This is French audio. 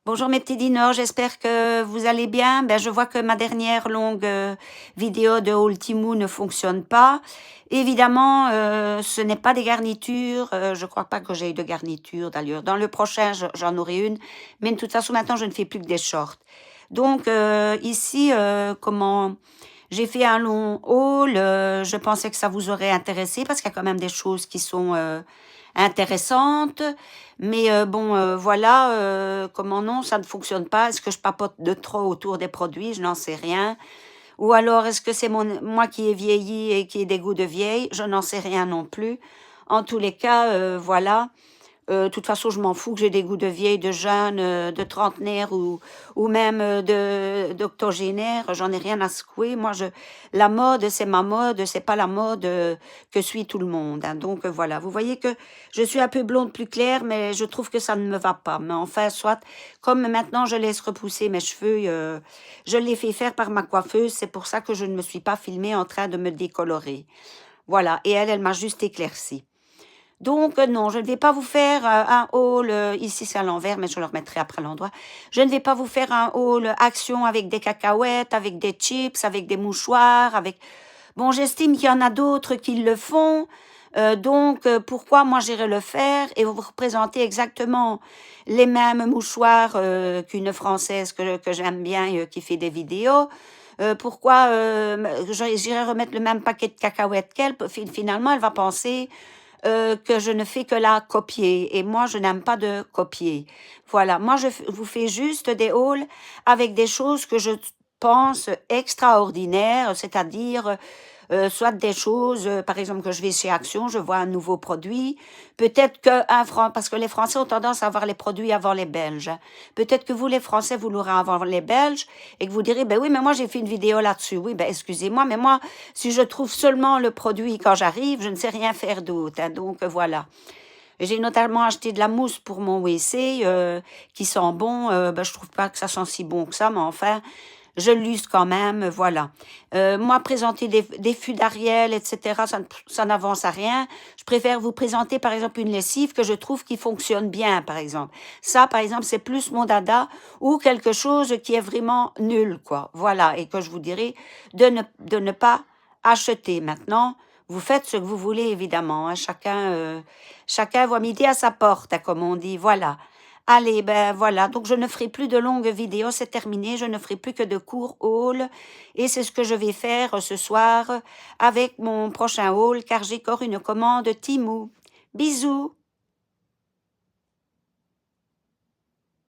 Bonjour mes petits dinosaures, j'espère que vous allez bien. Ben, je vois que ma dernière longue vidéo de Haul Timou ne fonctionne pas. Évidemment, ce n'est pas des garnitures. Je crois pas que j'ai eu de garniture d'ailleurs. Dans le prochain, j'en aurai une. Mais de toute façon, maintenant, je ne fais plus que des shorts. Donc ici, comment... J'ai fait un long haul. Je pensais que ça vous aurait intéressé parce qu'il y a quand même des choses qui sont intéressantes. Mais bon, voilà, comment non, ça ne fonctionne pas. Est-ce que je papote de trop autour des produits? Je n'en sais rien. Ou alors, est-ce que c'est moi qui ai vieilli et qui ai des goûts de vieille? Je n'en sais rien non plus. En tous les cas, voilà. De toute façon, je m'en fous que j'ai des goûts de vieille, de jeune, de trentenaire ou même d'octogénaire. J'en ai rien à secouer. Moi, la mode, c'est ma mode, c'est pas la mode que suit tout le monde. Hein. Donc voilà, vous voyez que je suis un peu blonde plus claire, mais je trouve que ça ne me va pas. Mais enfin, soit, comme maintenant je laisse repousser mes cheveux, je les fais faire par ma coiffeuse. C'est pour ça que je ne me suis pas filmée en train de me décolorer. Voilà, et elle m'a juste éclaircie. Donc, non, je ne vais pas vous faire un haul, ici c'est à l'envers, mais je le remettrai après à l'endroit. Je ne vais pas vous faire un haul action avec des cacahuètes, avec des chips, avec des mouchoirs, avec... Bon, j'estime qu'il y en a d'autres qui le font, donc pourquoi moi j'irai le faire et vous représenter exactement les mêmes mouchoirs qu'une Française que j'aime bien, qui fait des vidéos. Pourquoi j'irai remettre le même paquet de cacahuètes qu'elle, finalement elle va penser que je ne fais que la copier. Et moi, je n'aime pas de copier. Voilà, moi, je vous fais juste des hauls avec des choses que je pense extraordinaires, c'est-à-dire soit des choses, par exemple, que je vais chez Action, je vois un nouveau produit, peut-être que un franc, parce que les Français ont tendance à avoir les produits avant les Belges. Hein. Peut-être que vous, les Français, vous l'aurez avant les Belges et que vous direz, ben oui, mais moi, j'ai fait une vidéo là-dessus. Oui, ben excusez-moi, mais moi, si je trouve seulement le produit quand j'arrive, je ne sais rien faire d'autre. Hein, donc, voilà. J'ai notamment acheté de la mousse pour mon WC qui sent bon. Ben, je trouve pas que ça sent si bon que ça, mais enfin, je l'use quand même, voilà. Moi, présenter des fûts d'Ariel, etc., ça n'avance à rien. Je préfère vous présenter, par exemple, une lessive que je trouve qui fonctionne bien, par exemple. Ça, par exemple, c'est plus mon dada ou quelque chose qui est vraiment nul, quoi. Voilà, et que je vous dirai de ne pas acheter. Maintenant, vous faites ce que vous voulez, évidemment. Hein. Chacun voit midi à sa porte, hein, comme on dit, voilà. Allez, ben voilà, donc je ne ferai plus de longues vidéos, c'est terminé, je ne ferai plus que de courts hauls et c'est ce que je vais faire ce soir avec mon prochain haul car j'ai encore une commande Temu. Bisous.